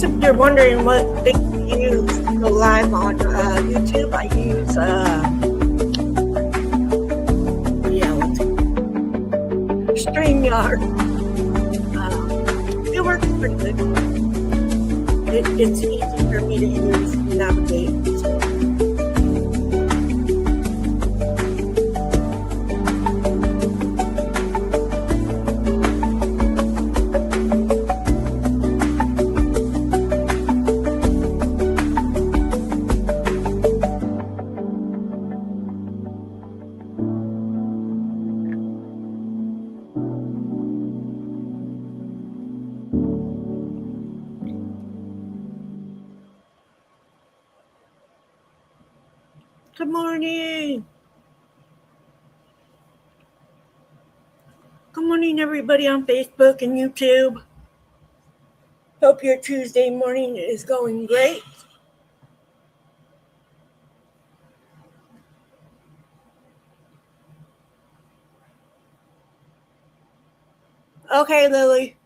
If you're wondering what thing to use to go live on YouTube, I use StreamYard. It works pretty good. It's easy for me to use and navigate. So. Good morning. Good morning, everybody on Facebook and YouTube. Hope your Tuesday morning is going great. Okay, Lily.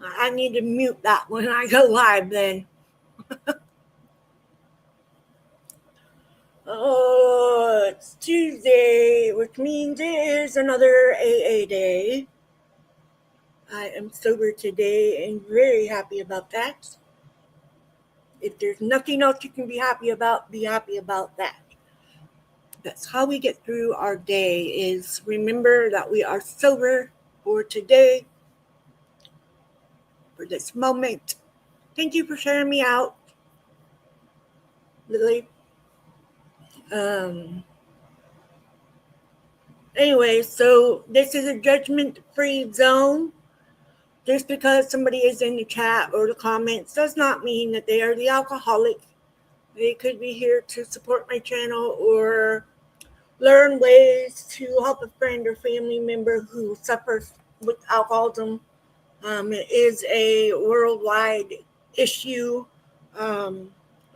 I need to mute that when I go live then. Oh, it's Tuesday, which means it is another AA day. I am sober today and very happy about that. If there's nothing else you can be happy about that. That's how we get through our day, is remember that we are sober for today, for this moment. Thank you for sharing me out, Lily. Anyway, so this is a judgment-free zone. Just because somebody is in the chat or the comments does not mean that they are the alcoholic. They could be here to support my channel or learn ways to help a friend or family member who suffers with alcoholism. It is a worldwide issue.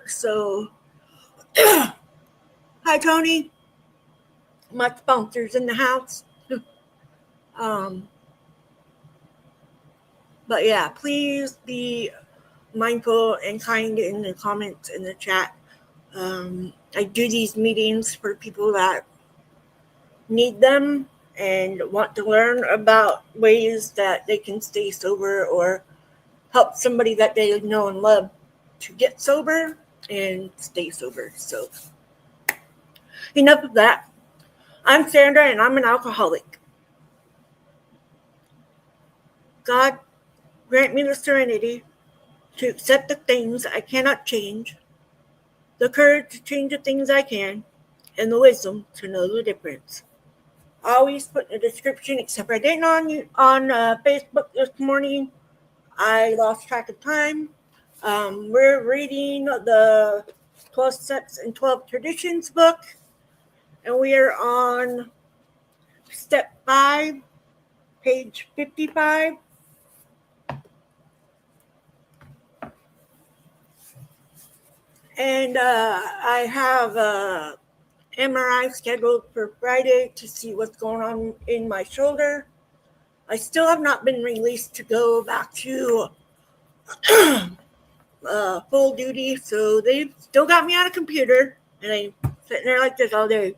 So, hi, Tony. My sponsor's in the house. But yeah, please be mindful and kind in the comments in the chat. I do these meetings for people that need them and want to learn about ways that they can stay sober or help somebody that they know and love to get sober and stay sober. So enough of that. I'm Sandra and I'm an alcoholic. God, grant me the serenity to accept the things I cannot change, the courage to change the things I can, and the wisdom to know the difference. Always put in the description, except I didn't on Facebook this morning. I lost track of time. We're reading the 12 Steps and 12 Traditions book, and we are on step 5, page 55. And I have a MRI scheduled for Friday to see what's going on in my shoulder. I still have not been released to go back to full duty, so they've still got me on a computer, and I'm sitting there like this all day.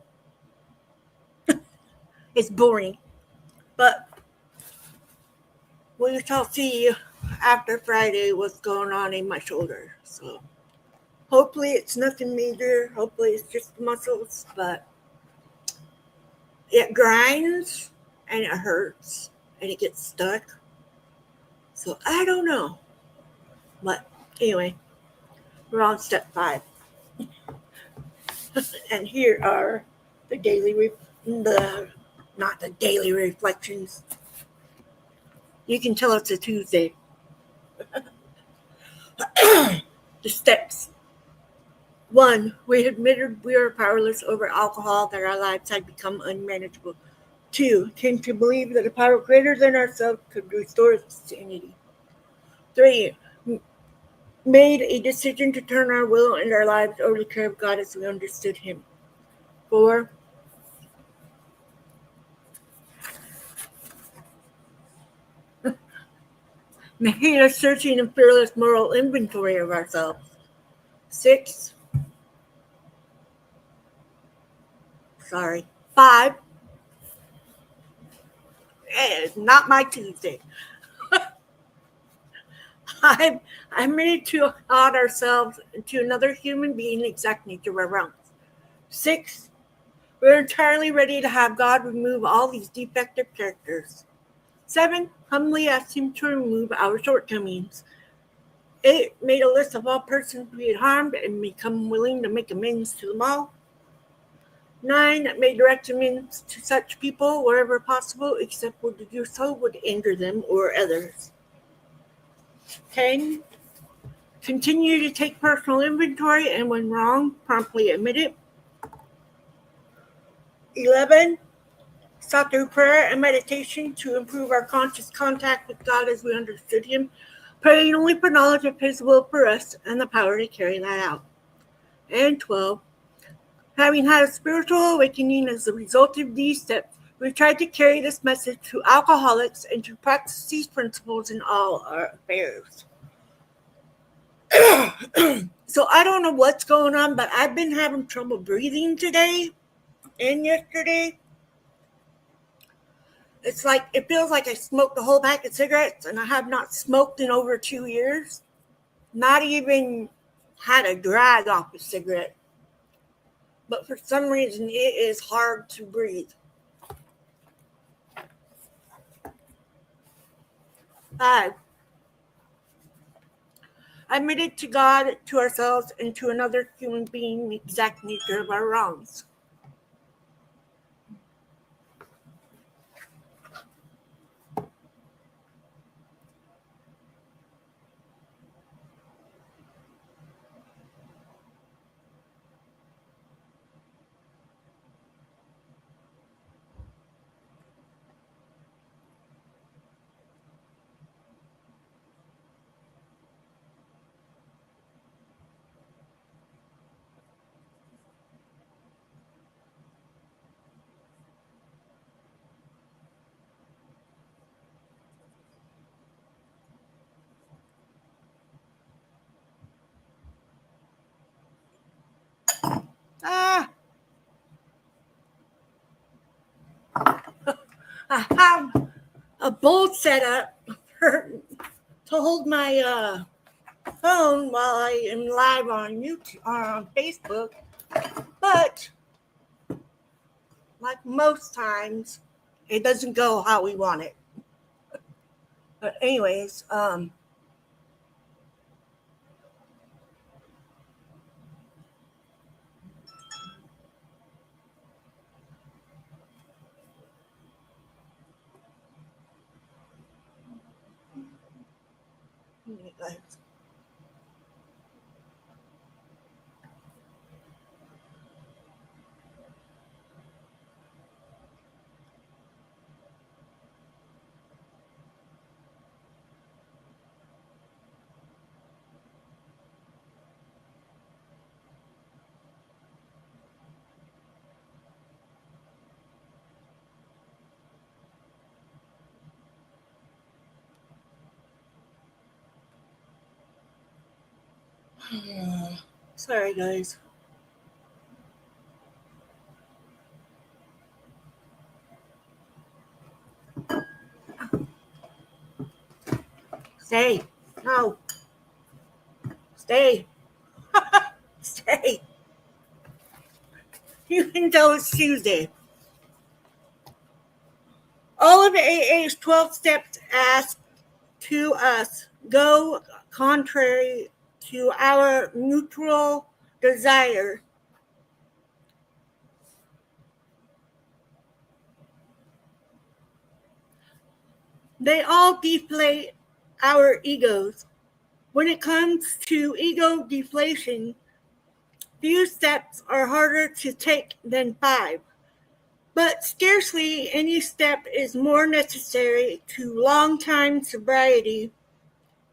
It's boring, but we shall see after Friday what's going on in my shoulder. So hopefully it's nothing major. Hopefully it's just muscles, but it grinds and it hurts and it gets stuck. So I don't know. But anyway, we're on step 5. And here are not the daily reflections. You can tell it's a Tuesday. The steps. 1, we admitted we are powerless over alcohol, that our lives had become unmanageable. 2, came to believe that a power greater than ourselves could restore sanity. 3, made a decision to turn our will and our lives over to the care of God as we understood Him. 4, making a searching and fearless moral inventory of ourselves. 6. 5. It's not my Tuesday. I'm ready to odd ourselves into another human being exactly to our realms. 6. We're entirely ready to have God remove all these defective characters. 7. Humbly ask Him to remove our shortcomings. 8. Made a list of all persons we had harmed and become willing to make amends to them all. 9. Made direct amends to such people wherever possible, except where to do so would injure them or others. 10. Continue to take personal inventory and when wrong, promptly admit it. 11. Sought through prayer and meditation to improve our conscious contact with God as we understood Him, praying only for knowledge of His will for us and the power to carry that out. And 12. Having had a spiritual awakening as a result of these steps, we tried to carry this message to alcoholics and to practice these principles in all our affairs. So I don't know what's going on, but I've been having trouble breathing today and yesterday. It's like, it feels like I smoked a whole pack of cigarettes and I have not smoked in over 2 years. Not even had a drag off a cigarette. But for some reason, it is hard to breathe. 5. I admitted to God, to ourselves, and to another human being the exact nature of our wrongs. I have a bowl set up to hold my phone while I am live on YouTube or on Facebook, but like most times, it doesn't go how we want it. But anyways, sorry guys. Stay. No. Stay. Stay. You can tell it's Tuesday. All of AA's 12 steps ask to us go contrary to our mutual desire. They all deflate our egos. When it comes to ego deflation, few steps are harder to take than 5. But scarcely any step is more necessary to long-time sobriety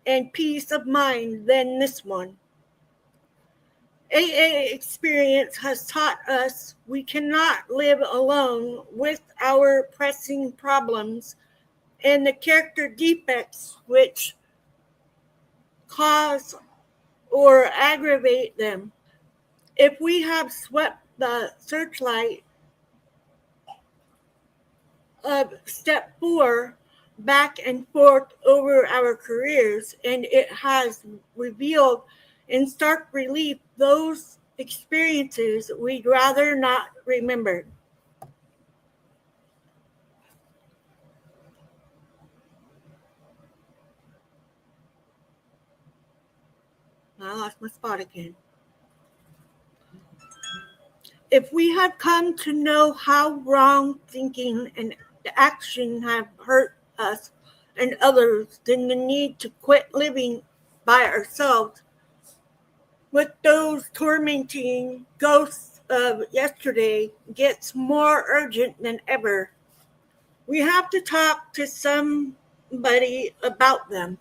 and peace of mind than this one. AA experience has taught us we cannot live alone with our pressing problems and the character defects which cause or aggravate them. If we have swept the searchlight of step 4 back and forth over our careers, and it has revealed in stark relief those experiences we'd rather not remember. I lost my spot again. If we have come to know how wrong thinking and action have hurt us and others, then the need to quit living by ourselves with those tormenting ghosts of yesterday gets more urgent than ever. We have to talk to somebody about them.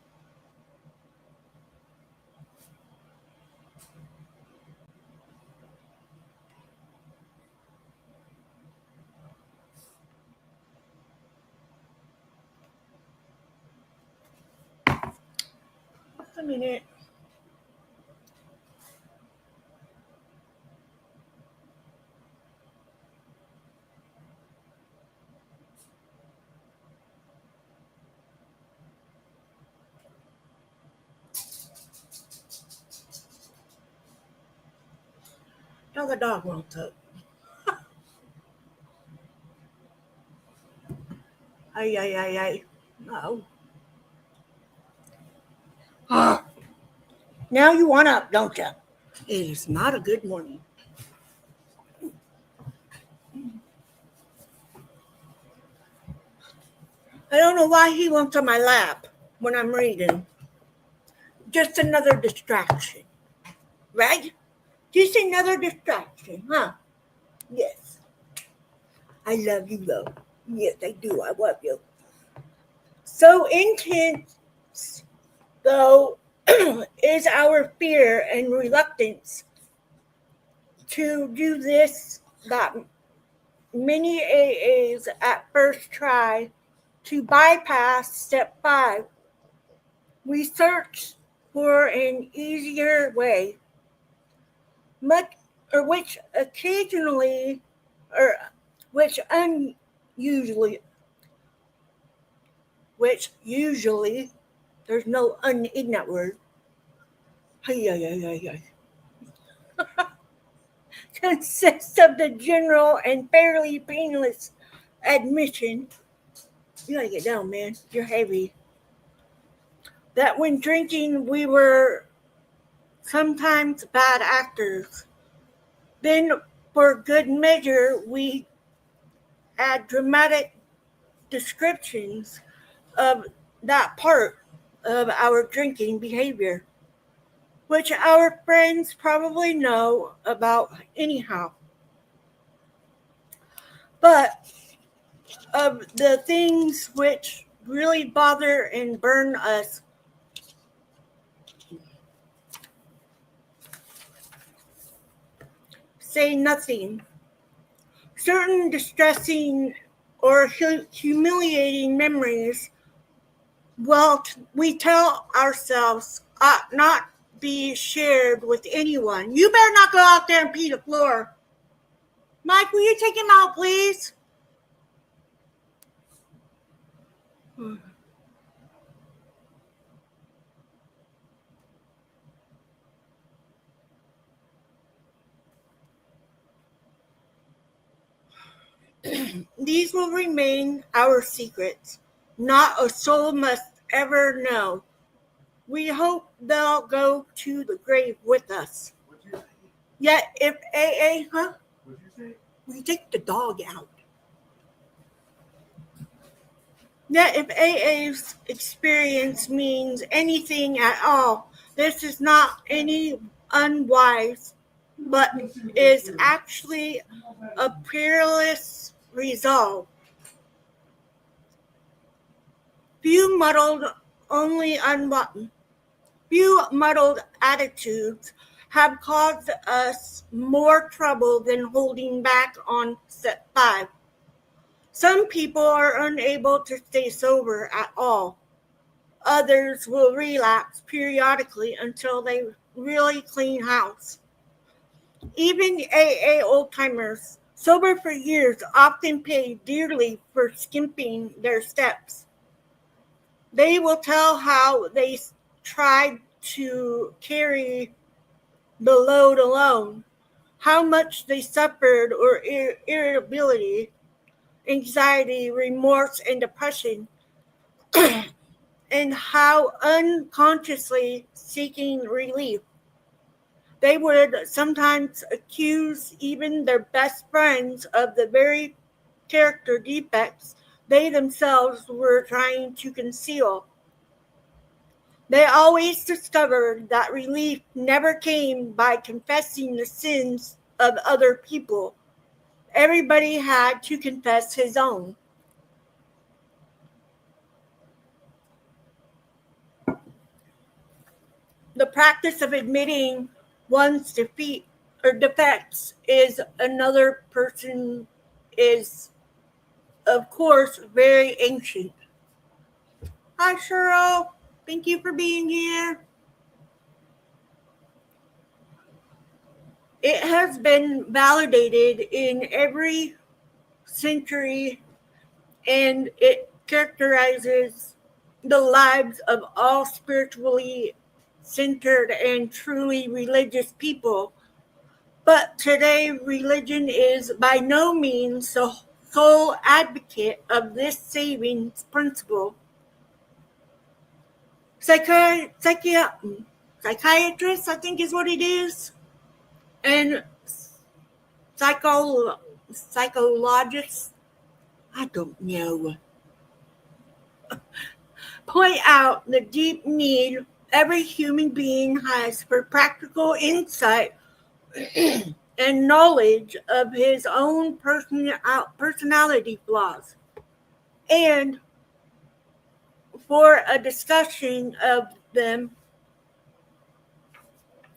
Just a minute. Now the dog wants up. Ay, ay, ay, ay. No. Now you want up, don't you? It is not a good morning. I don't know why he wants on my lap when I'm reading. Just another distraction, right? Just another distraction, huh? Yes. I love you, though. Yes, I do. I love you. So intense, though, is our fear and reluctance to do this that many AAs at first try to bypass step 5. We search for an easier way, which occasionally, or which usually, there's no un in that word. Consists of the general and fairly painless admission. You gotta get down, man. You're heavy. That when drinking, we were sometimes bad actors. Then, for good measure, we add dramatic descriptions of that part of our drinking behavior, which our friends probably know about anyhow. But of the things which really bother and burn us, say nothing. Certain distressing or humiliating memories, well, we tell ourselves, ought not be shared with anyone. You better not go out there and pee the floor. Mike, will you take him out, please? These will remain our secrets. Not a soul must ever know. We hope they'll go to the grave with us. Yet if AA, huh? What'd you say? We take the dog out. Yet if AA's experience means anything at all, this is not any unwise, but is actually a peerless resolve. Few muddled attitudes have caused us more trouble than holding back on step 5. Some people are unable to stay sober at all. Others will relapse periodically until they really clean house. Even AA old-timers, sober for years, often pay dearly for skipping their steps. They will tell how they tried to carry the load alone, how much they suffered or irritability, anxiety, remorse, and depression, and how unconsciously seeking relief. They would sometimes accuse even their best friends of the very character defects they themselves were trying to conceal. They always discovered that relief never came by confessing the sins of other people. Everybody had to confess his own. The practice of admitting one's defeat or defects is another person is, of course, very ancient. Hi, Cheryl. Thank you for being here. It has been validated in every century, and it characterizes the lives of all spiritually centered and truly religious people. But today, religion is by no means the sole advocate of this saving principle. Psychiatrist, I think is what it is, and psychologists, I don't know, point out the deep need every human being has for practical insight and knowledge of his own personality flaws, and for a discussion of them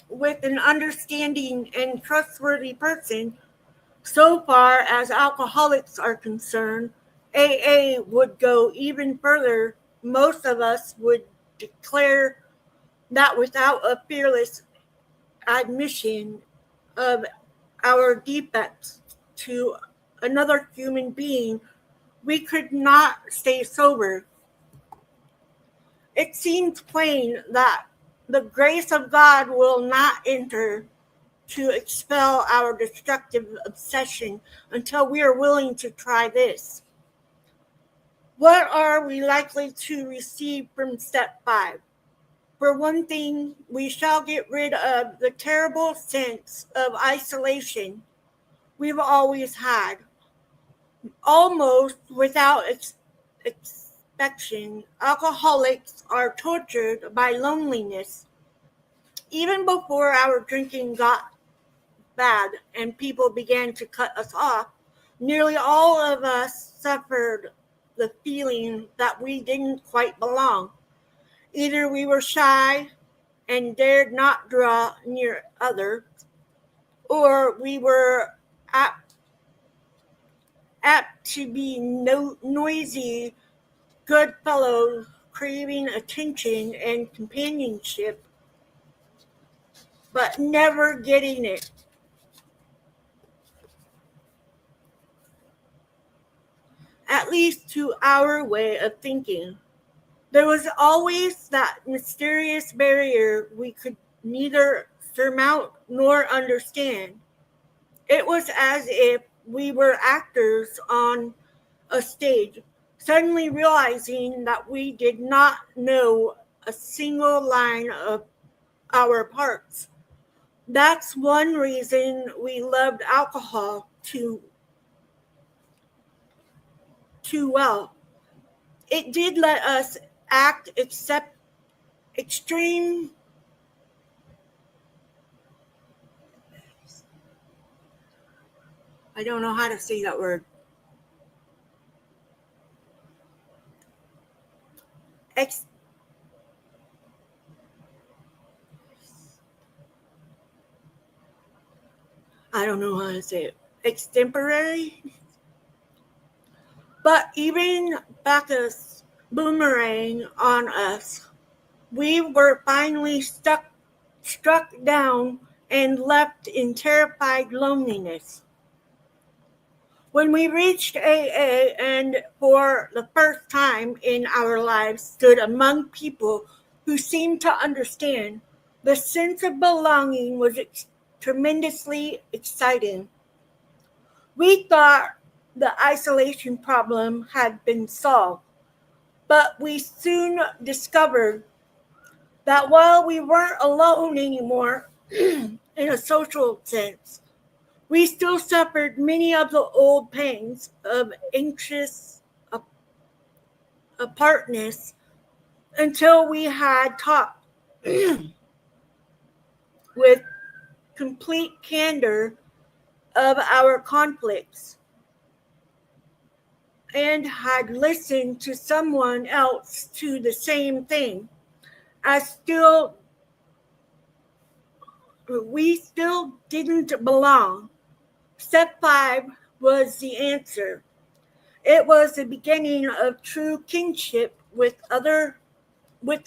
with an understanding and trustworthy person. So far as alcoholics are concerned, AA would go even further. Most of us would declare that without a fearless admission of our defects to another human being, we could not stay sober. It seems plain that the grace of God will not enter to expel our destructive obsession until we are willing to try this. What are we likely to receive from step 5? For one thing, we shall get rid of the terrible sense of isolation we've always had. Almost without exception, alcoholics are tortured by loneliness. Even before our drinking got bad and people began to cut us off, nearly all of us suffered the feeling that we didn't quite belong. Either we were shy and dared not draw near others, or we were apt to be noisy, good fellows craving attention and companionship, but never getting it. At least to our way of thinking. There was always that mysterious barrier we could neither surmount nor understand. It was as if we were actors on a stage, suddenly realizing that we did not know a single line of our parts. That's one reason we loved alcohol too well. It did let us act extreme. I don't know how to say that word. I don't know how to say it. Extemporary. But even Bacchus boomerang on us. We were finally struck down and left in terrified loneliness. When we reached AA and for the first time in our lives stood among people who seemed to understand, the sense of belonging was tremendously exciting. We thought the isolation problem had been solved, but we soon discovered that while we weren't alone anymore in a social sense, we still suffered many of the old pangs of anxious apartness until we had talked with complete candor of our conflicts and had listened to someone else to the same thing. We still didn't belong. Step 5 was the answer. It was the beginning of true kinship with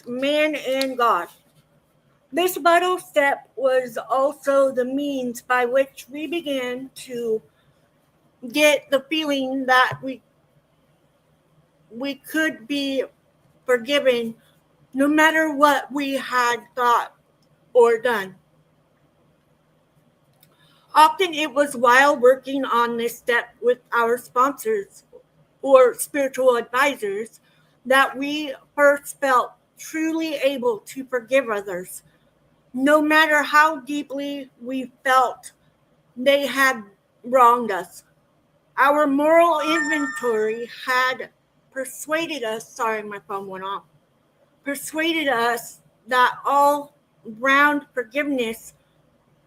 man and God. This vital step was also the means by which we began to get the feeling that we could be forgiven no matter what we had thought or done. Often it was while working on this step with our sponsors or spiritual advisors that we first felt truly able to forgive others, no matter how deeply we felt they had wronged us. Our moral inventory had persuaded us, sorry, my phone went off, persuaded us that all round forgiveness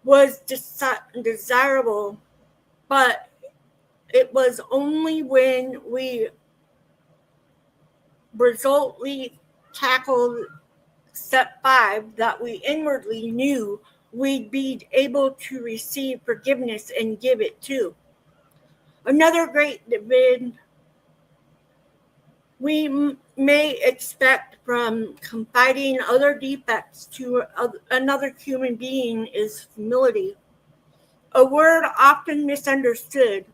was desirable, but it was only when we resolutely tackled step 5 that we inwardly knew we'd be able to receive forgiveness and give it too. Another great dividend we may expect from confiding other defects to another human being is humility, a word often misunderstood.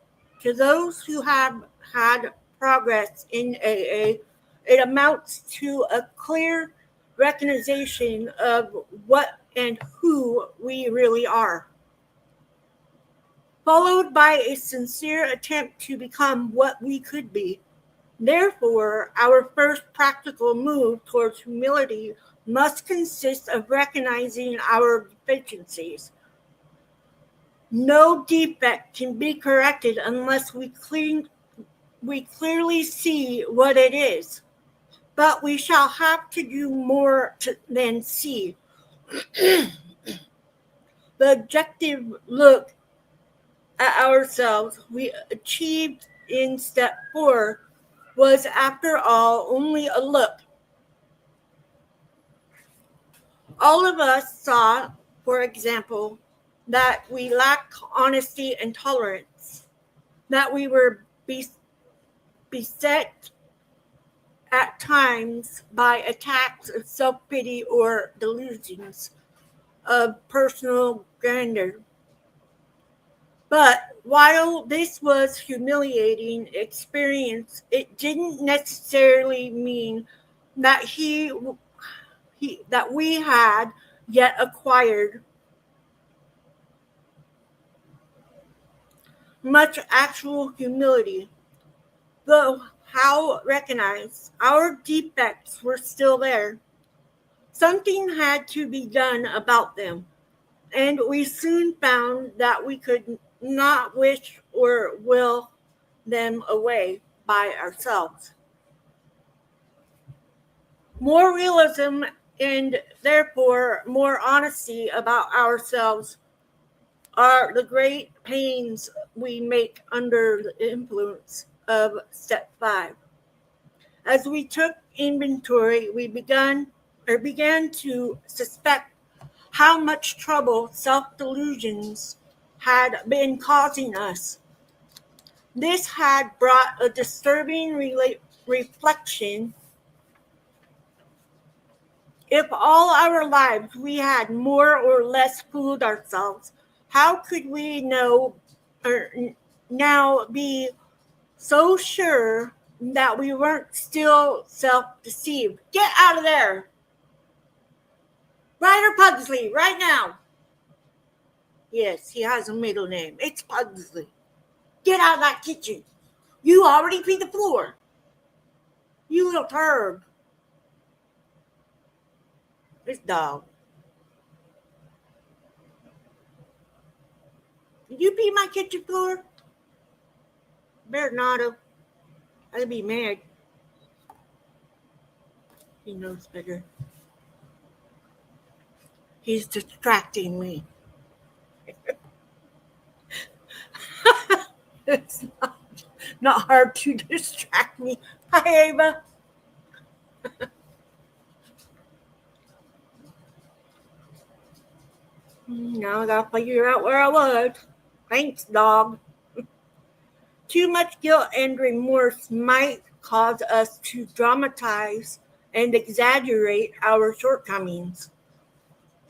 To those who have had progress in AA, it amounts to a clear recognition of what and who we really are, followed by a sincere attempt to become what we could be. Therefore, our first practical move towards humility must consist of recognizing our deficiencies. No defect can be corrected unless we clearly see what it is. But we shall have to do more than see. The objective look at ourselves we achieved in step 4 was, after all, only a look. All of us saw, for example, that we lacked honesty and tolerance, that we were beset at times by attacks of self-pity or delusions of personal grandeur. But while this was humiliating experience, it didn't necessarily mean that that we had yet acquired much actual humility. Though how recognized our defects were still there, something had to be done about them, and we soon found that we could not wish or will them away by ourselves. More realism and therefore more honesty about ourselves are the great pains we make under the influence of step 5. As we took inventory, we began to suspect how much trouble self-delusions had been causing us. This had brought a disturbing reflection If all our lives we had more or less fooled ourselves, how could we know or now be so sure that we weren't still self-deceived? Get out of there! Ryder Pugsley, right now! Yes, he has a middle name. It's Pugsley. Get out of that kitchen. You already beat the floor. You little turd. This dog. Did you pee my kitchen floor? Better not have. I'd be mad. He knows better. He's distracting me. It's not hard to distract me. Hi, Ava. Now I gotta figure out where I was. Thanks, dog. Too much guilt and remorse might cause us to dramatize and exaggerate our shortcomings.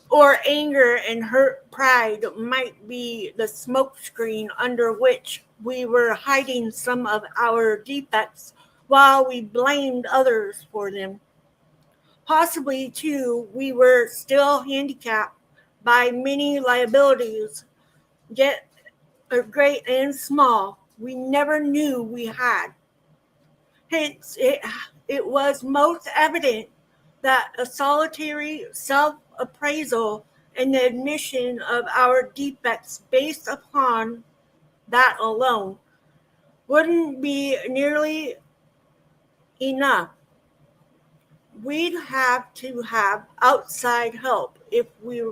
Or anger and hurt pride might be the smokescreen under which we were hiding some of our defects while we blamed others for them. Possibly, too, we were still handicapped by many liabilities, yet great and small, we never knew we had. Hence, it was most evident that a solitary self-appraisal and the admission of our defects based upon that alone wouldn't be nearly enough. We'd have to have outside help if we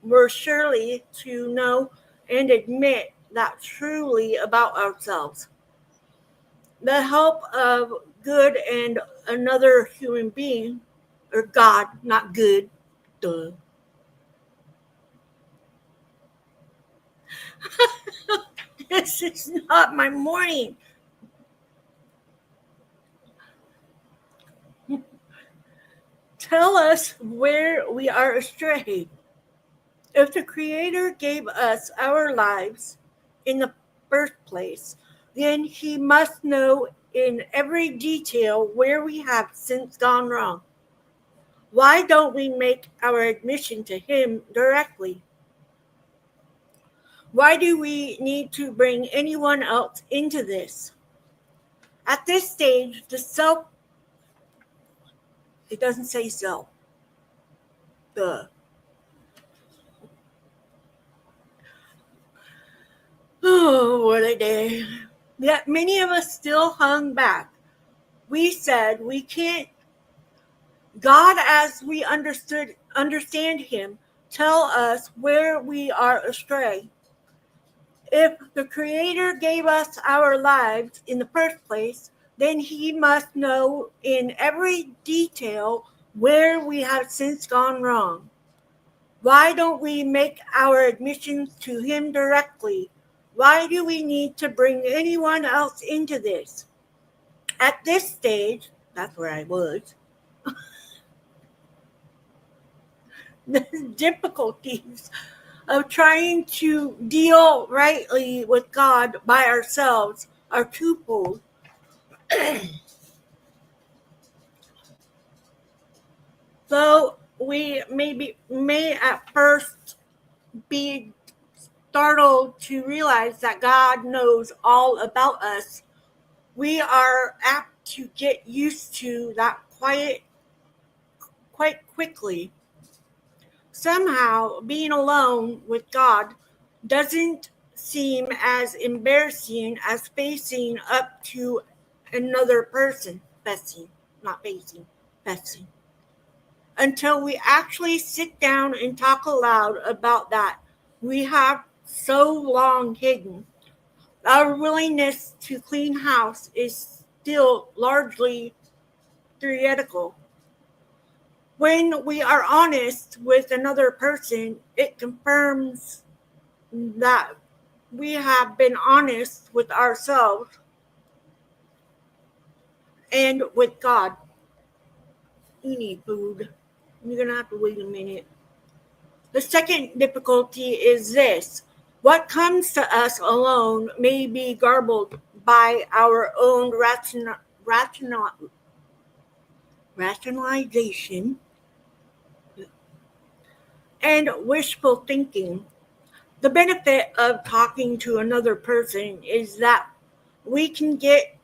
were surely to know and admit that truly about ourselves. The help of good and another human being, or God, not good, duh. This is not my morning. Tell us where we are astray. If the Creator gave us our lives in the first place, then He must know in every detail where we have since gone wrong. Why don't we make our admission to Him directly? Why do we need to bring anyone else into this? At this stage, the self, it doesn't say self, the, oh, what a day. Yet many of us still hung back. We said we can't, God as we understand Him, tell us where we are astray. If the Creator gave us our lives in the first place, then He must know in every detail where we have since gone wrong. Why don't we make our admissions to Him directly? Why do we need to bring anyone else into this? At this stage, that's where I was, the difficulties of trying to deal rightly with God by ourselves are twofold. Though we may at first be startled to realize that God knows all about us, we are apt to get used to that quite quickly. Somehow, being alone with God doesn't seem as embarrassing as facing up to another person, facing, until we actually sit down and talk aloud about that we have so long hidden. Our willingness to clean house is still largely theoretical. When we are honest with another person, it confirms that we have been honest with ourselves and with God. We need food. You're going to have to wait a minute. The second difficulty is this. What comes to us alone may be garbled by our own rationalization and wishful thinking. The benefit of talking to another person is that we can get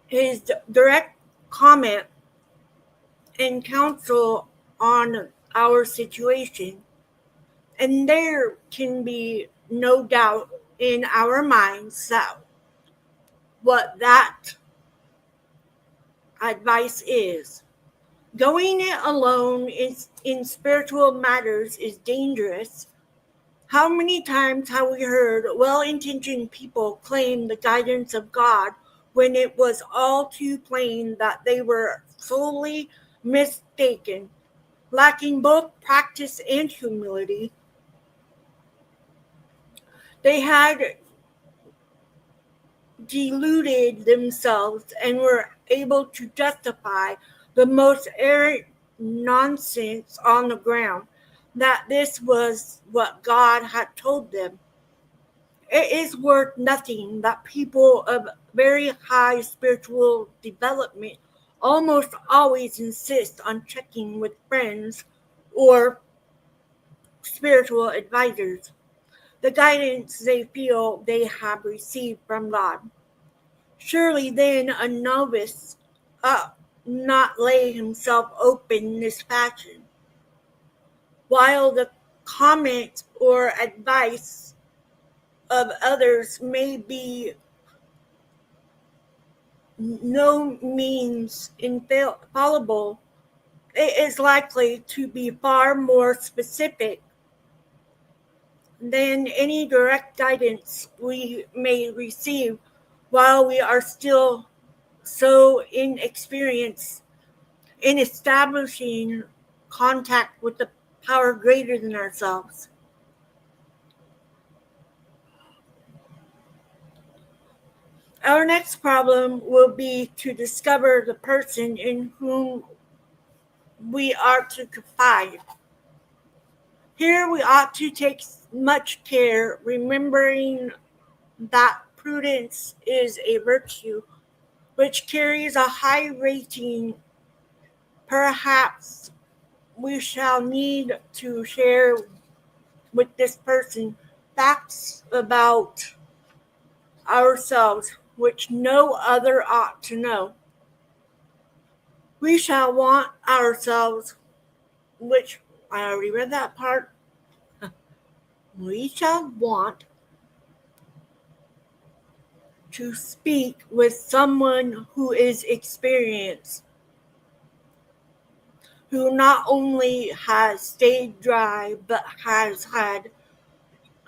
his direct comment and counsel on our situation. And there can be no doubt in our minds that what that advice is. Going it alone in spiritual matters is dangerous. How many times have we heard well-intentioned people claim the guidance of God when it was all too plain that they were solely mistaken, lacking both practice and humility? They had deluded themselves and were able to justify the most arrant nonsense on the ground that this was what God had told them. It is worth nothing that people of very high spiritual development almost always insist on checking with friends or spiritual advisors the guidance they feel they have received from God. Surely then a novice ought not lay himself open in this fashion, while the comment or advice of others may be no means infallible. It is likely to be far more specific than any direct guidance we may receive while we are still so inexperienced in establishing contact with the power greater than ourselves. Our next problem will be to discover the person in whom we are to confide. Here we ought to take much care, remembering that prudence is a virtue which carries a high rating. Perhaps we shall need to share with this person facts about ourselves which no other ought to know. We shall want ourselves, which I already read that part. We shall want to speak with someone who is experienced, who not only has stayed dry, but has had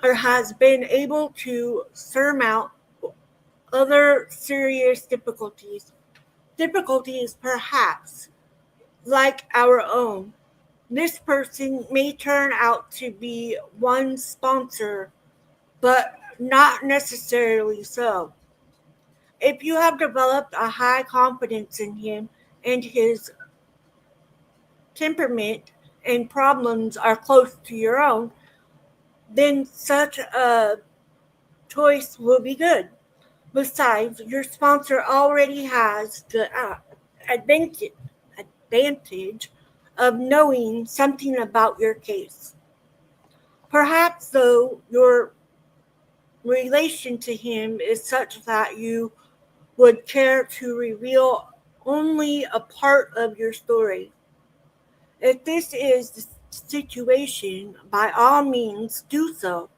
or has been able to surmount other serious difficulties perhaps like our own. This person may turn out to be one's sponsor, but not necessarily so. If you have developed a high confidence in him and his temperament and problems are close to your own, then such a choice will be good. Besides, your sponsor already has the advantage of knowing something about your case. Perhaps, though, your relation to him is such that you would care to reveal only a part of your story. If this is the situation, by all means do so,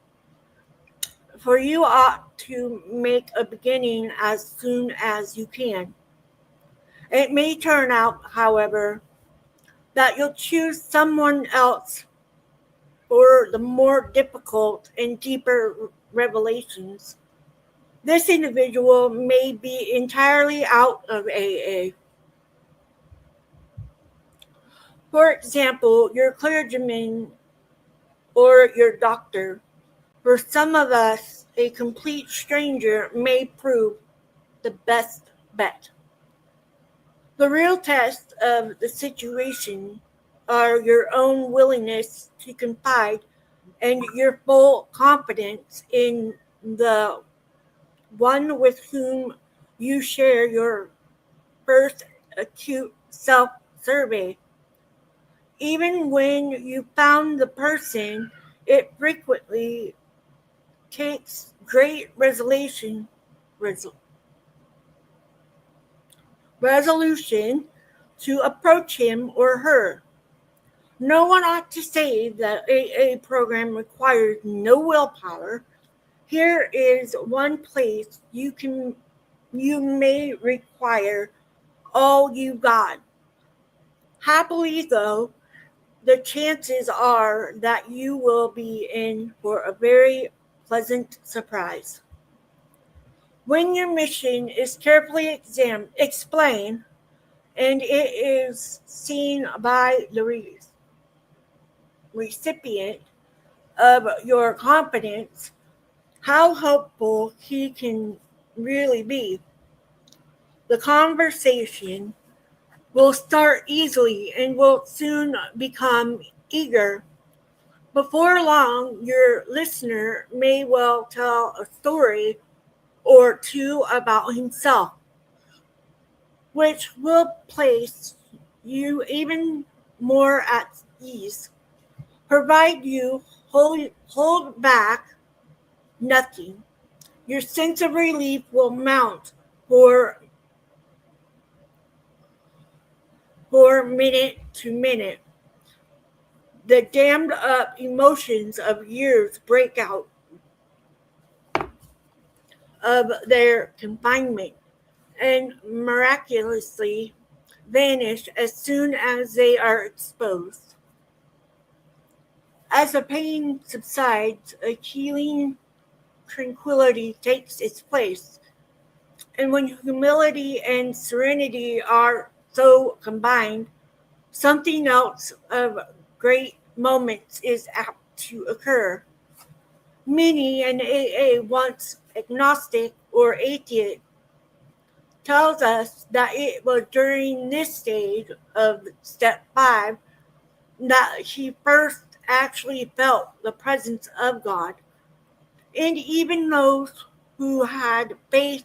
for you ought to make a beginning as soon as you can. It may turn out, however, that you'll choose someone else for the more difficult and deeper revelations. This individual may be entirely out of AA. For example, your clergyman or your doctor. For some of us, a complete stranger may prove the best bet. The real test of the situation are your own willingness to confide and your full confidence in the one with whom you share your first acute self survey. Even when you found the person, it frequently takes great resolution to approach him or her. No one ought to say that AA program requires no willpower. Here is one place you may require all you got. Happily though, the chances are that you will be in for a very pleasant surprise. When your mission is carefully explained and it is seen by the recipient of your confidence, how helpful he can really be. The conversation will start easily and will soon become eager. Before long, your listener may well tell a story or two about himself, which will place you even more at ease. Provide you hold back nothing. Your sense of relief will mount for minute to minute. The dammed up emotions of years break out of their confinement and miraculously vanish as soon as they are exposed. As the pain subsides, a healing tranquility takes its place, and when humility and serenity are so combined, something else of great moments is apt to occur. Many an AA, once agnostic or atheist, tells us that it was during this stage of step 5 that he first actually felt the presence of God. And even those who had faith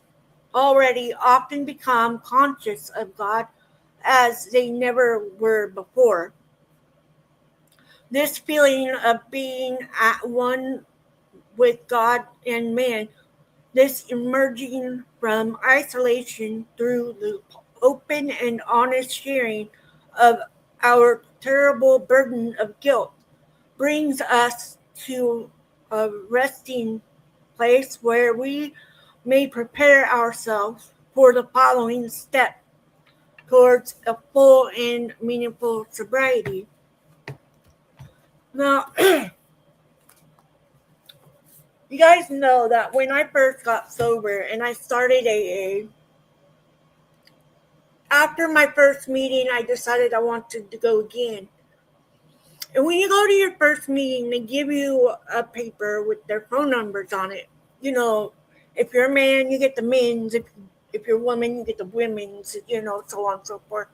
already often become conscious of God as they never were before. This feeling of being at one with God and man, this emerging from isolation through the open and honest sharing of our terrible burden of guilt, brings us to a resting place where we may prepare ourselves for the following step towards a full and meaningful sobriety. Now, you guys know that when I first got sober and I started AA, after my first meeting, I decided I wanted to go again. And when you go to your first meeting, they give you a paper with their phone numbers on it. You know, if you're a man, you get the men's. If you're a woman, you get the women's, so on and so forth.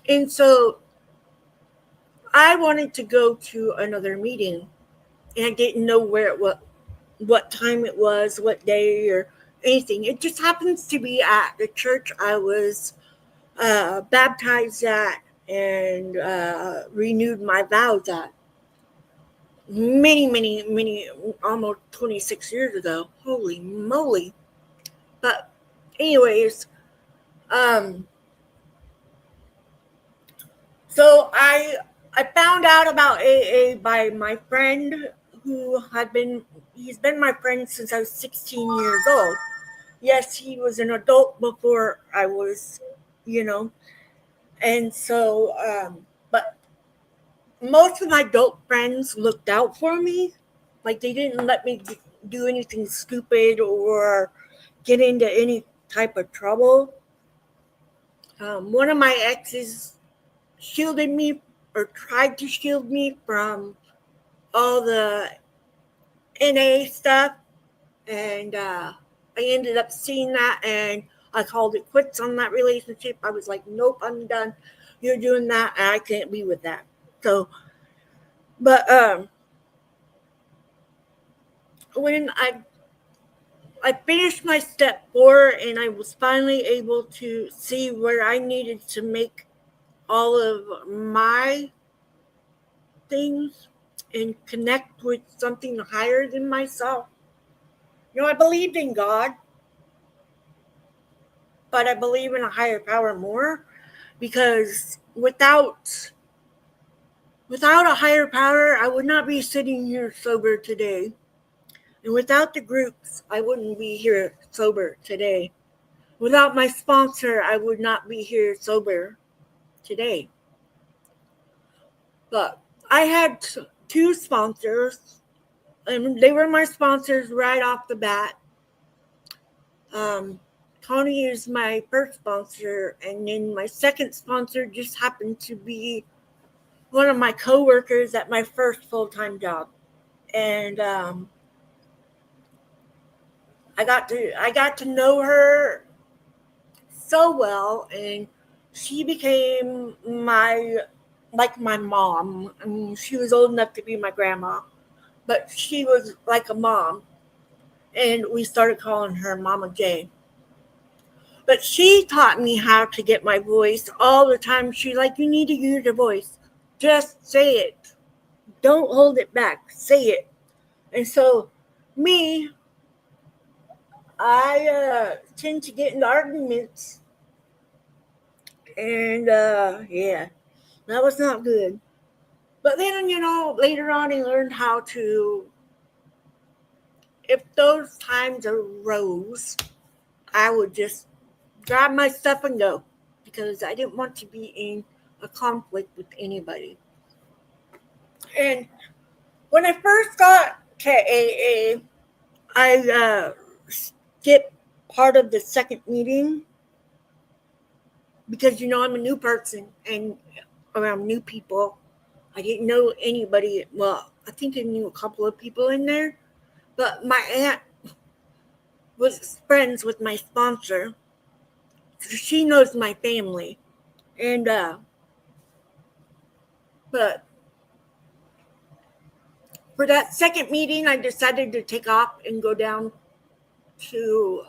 And so I wanted to go to another meeting, and I didn't know where it was, what time it was, what day, or anything. It just happens to be at the church I was baptized at and renewed my vows at many, almost 26 years ago. Holy moly. But anyways, so I found out about AA by my friend he's been my friend since I was 16 years old. Yes, he was an adult before I was, and so, but most of my adult friends looked out for me. Like, they didn't let me do anything stupid or get into any type of trouble. One of my exes shielded me or tried to shield me from all the NA stuff, and I ended up seeing that, and I called it quits on that relationship. I was like, nope, I'm done. you're doing that, and I can't be with that. So, but when I finished my step 4 and I was finally able to see where I needed to make all of my things and connect with something higher than myself. I believed in God, but I believe in a higher power more, because without a higher power, I would not be sitting here sober today. And without the groups, I wouldn't be here sober today. Without my sponsor, I would not be here sober today. But I had 2 sponsors, and they were my sponsors right off the bat. Connie is my first sponsor, and then my second sponsor just happened to be one of my coworkers at my first full-time job. And I got to know her so well, and she became my mom. I mean, she was old enough to be my grandma, but she was like a mom, and we started calling her Mama J. But she taught me how to get my voice all the time. She's like, you need to use your voice. Just say it. Don't hold it back. Say it. And so, me, I tend to get in arguments. And yeah, that was not good. But then, later on, I learned how to, if those times arose, I would just grab my stuff and go, because I didn't want to be in a conflict with anybody. And when I first got to AA, I skipped part of the second meeting because, I'm a new person and around new people. I didn't know anybody. Well, I think I knew a couple of people in there, but my aunt was friends with my sponsor. So she knows my family. And, but for that second meeting, I decided to take off and go down to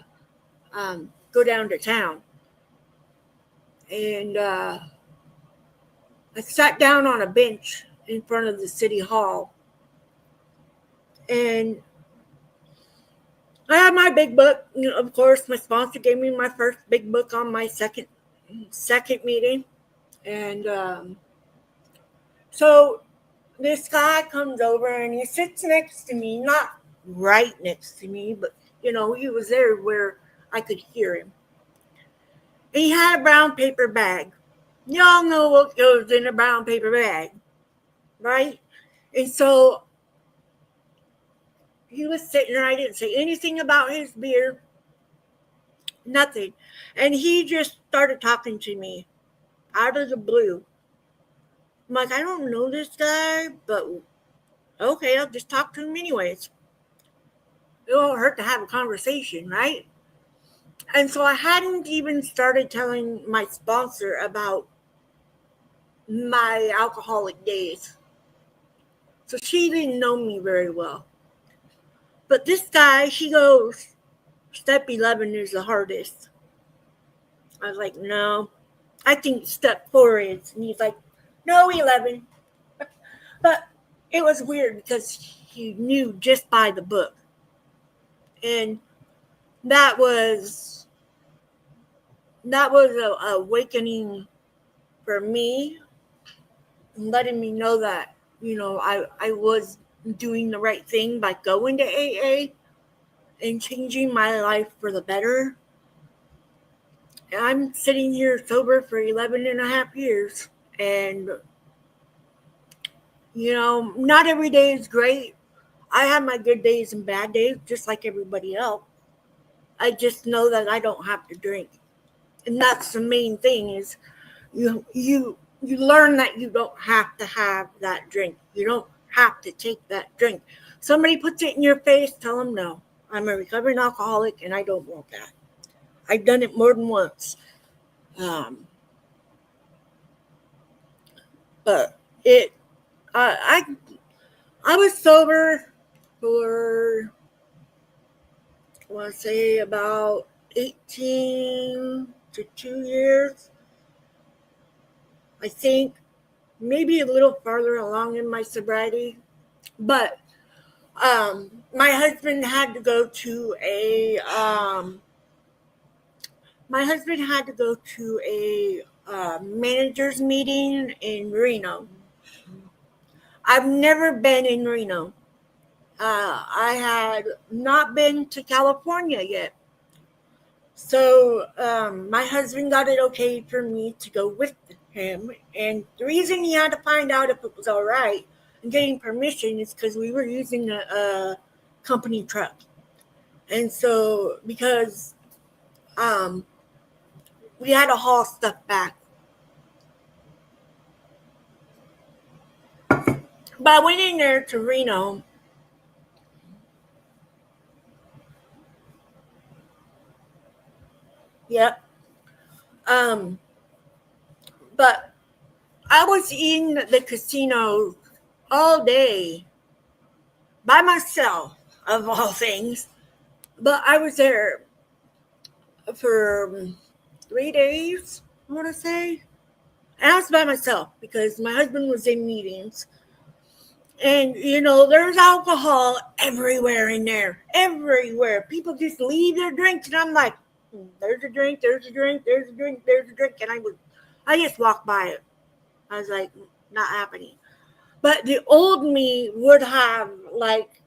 town. And I sat down on a bench in front of the city hall, and I had my big book. Of course, my sponsor gave me my first big book on my second meeting, and so this guy comes over and he sits next to me, not right next to me, but he was there where I could hear him. And he had a brown paper bag. Y'all know what goes in a brown paper bag, right? And so he was sitting there. I didn't say anything about his beer, nothing. And he just started talking to me out of the blue. I'm like, I don't know this guy, but okay, I'll just talk to him anyways. It won't hurt to have a conversation, right? And so I hadn't even started telling my sponsor about my alcoholic days. So she didn't know me very well. But this guy, he goes, step 11 is the hardest. I was like, no, I think step 4 is. And he's like, no, 11. But it was weird because he knew just by the book. And that was a awakening for me, letting me know that, I was doing the right thing by going to AA and changing my life for the better. And I'm sitting here sober for 11 and a half years. And, not every day is great. I have my good days and bad days, just like everybody else. I just know that I don't have to drink. And that's the main thing, is you learn that you don't have to have that drink. You don't have to take that drink. Somebody puts it in your face, tell them no. I'm a recovering alcoholic and I don't want that. I've done it more than once. But I was sober for, I want to say, about 18 to 2 years. I think maybe a little farther along in my sobriety. But my husband had to go to a manager's meeting in Reno. I've never been in Reno. I had not been to California yet. So my husband got it okay for me to go with him. And the reason he had to find out if it was all right and getting permission is because we were using a company truck. And so because we had to haul stuff back. But I went in there to Reno. Yep. But I was in the casino all day by myself, of all things. But I was there for 3 days, I want to say. And I was by myself because my husband was in meetings. And, there's alcohol everywhere in there. Everywhere. People just leave their drinks. And I'm like, there's a drink, there's a drink, there's a drink, there's a drink. And I just walked by it. I was like, not happening. But the old me would have, like,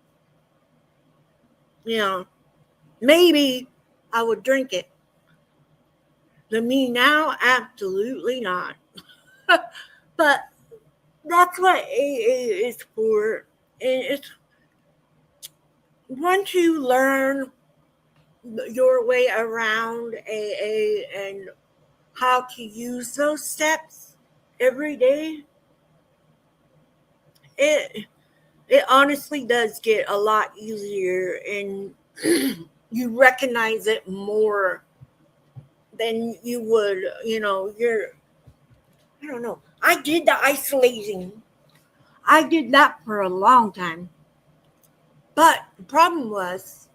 maybe I would drink it. The me now, absolutely not. But that's what AA is for. It's once you learn your way around AA and how to use those steps every day, it honestly does get a lot easier, and you recognize it more than you would, I don't know. I did the isolating. I did that for a long time. But the problem was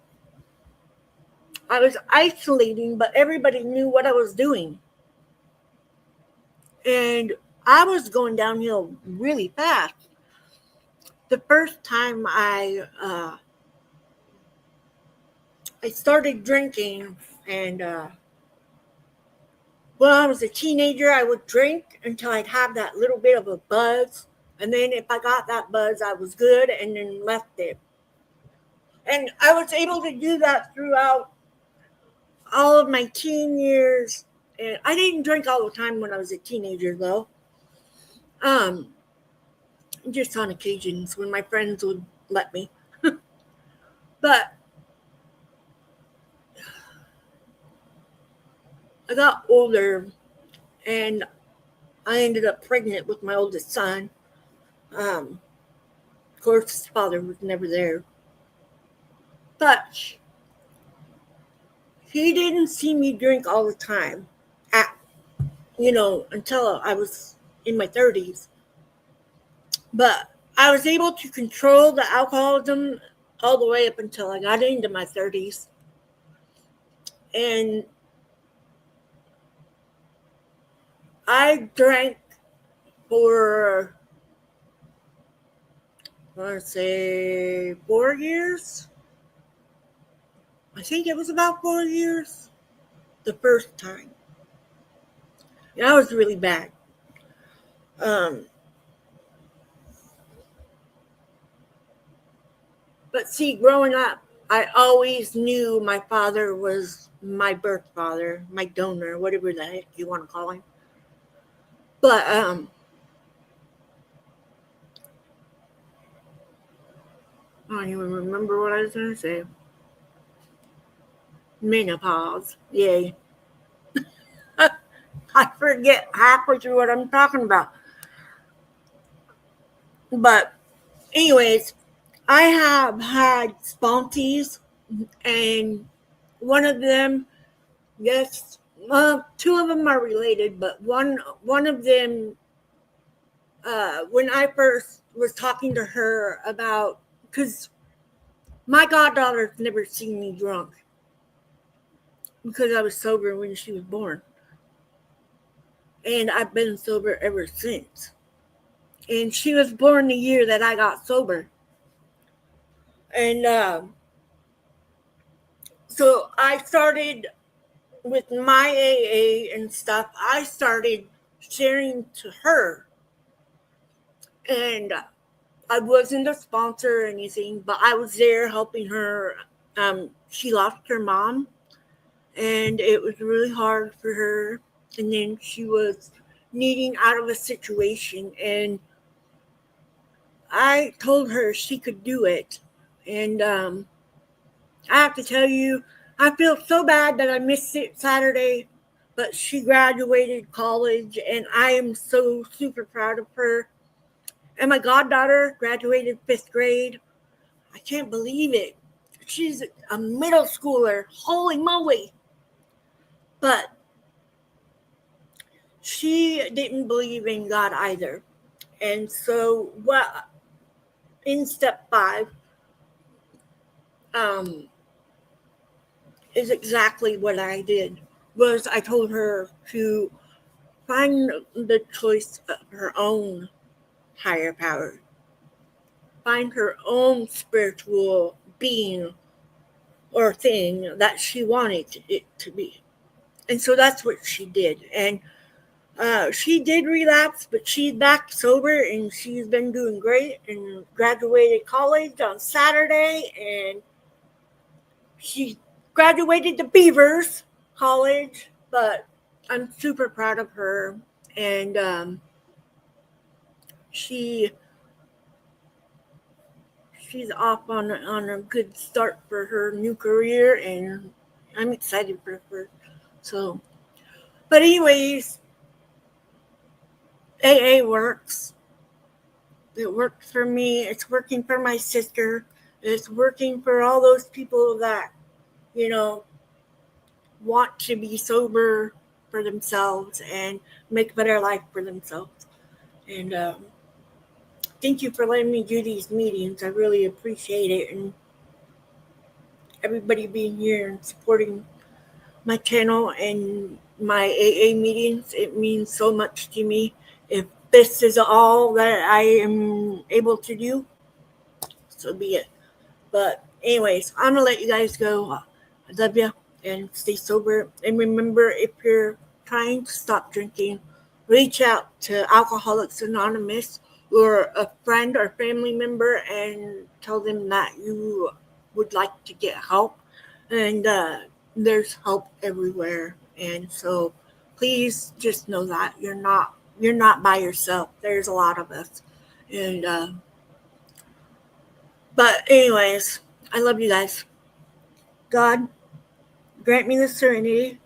I was isolating, but everybody knew what I was doing. And I was going downhill really fast. The first time I started drinking, and when I was a teenager, I would drink until I'd have that little bit of a buzz. And then if I got that buzz, I was good, and then left it. And I was able to do that throughout all of my teen years. And I didn't drink all the time when I was a teenager, though. Just on occasions when my friends would let me. But I got older, and I ended up pregnant with my oldest son. Of course, his father was never there. But he didn't see me drink all the time, until I was in my 30s. But I was able to control the alcoholism all the way up until I got into my 30s. And I drank for, I want to say, 4 years. I think it was about 4 years the first time. And I was really bad. But see, growing up, I always knew my father was my birth father, my donor, whatever the heck you want to call him. But I don't even remember what I was going to say. Menopause. Yay. I forget halfway through what I'm talking about. But anyways, I have had spontees, and one of them, yes, two of them are related, but one of them when I first was talking to her about, because my goddaughter's never seen me drunk because I was sober when she was born. And I've been sober ever since. And she was born the year that I got sober. And so I started with my AA and stuff. I started sharing to her. And I wasn't a sponsor or anything, but I was there helping her. She lost her mom, and it was really hard for her. And then she was needing out of a situation, and I told her she could do it. And I have to tell you, I feel so bad that I missed it Saturday, but she graduated college, and I am so super proud of her. And my goddaughter graduated 5th grade. I can't believe it. She's a middle schooler. Holy moly. But she didn't believe in God either. And so, what in step 5 is exactly what I did. Was I told her to find the choice of her own higher power, find her own spiritual being or thing that she wanted it to be. And so that's what she did. And she did relapse, but she's back sober and she's been doing great and graduated college on Saturday. And she graduated the Beavers College, but I'm super proud of her. And she's off on a good start for her new career, and I'm excited for her. So, but anyways, AA works. It worked for me. It's working for my sister. It's working for all those people that, you know, want to be sober for themselves and make a better life for themselves. And thank you for letting me do these meetings. I really appreciate it. And everybody being here and supporting my channel and my AA meetings. It means so much to me. If this is all that I am able to do, so be it. But anyways, I'm gonna let you guys go. I love you and stay sober. And remember, if you're trying to stop drinking, reach out to Alcoholics Anonymous or a friend or family member and tell them that you would like to get help. And there's help everywhere. And so please just know that you're not by yourself. There's a lot of us. And but anyways, I love you guys. God, grant me the serenity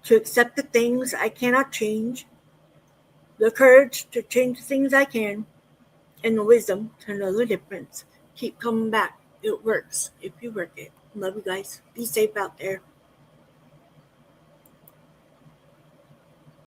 to accept the things I cannot change, the courage to change the things I can, and the wisdom to know the difference. Keep coming back. It works if you work it. Love you guys. Be safe out there.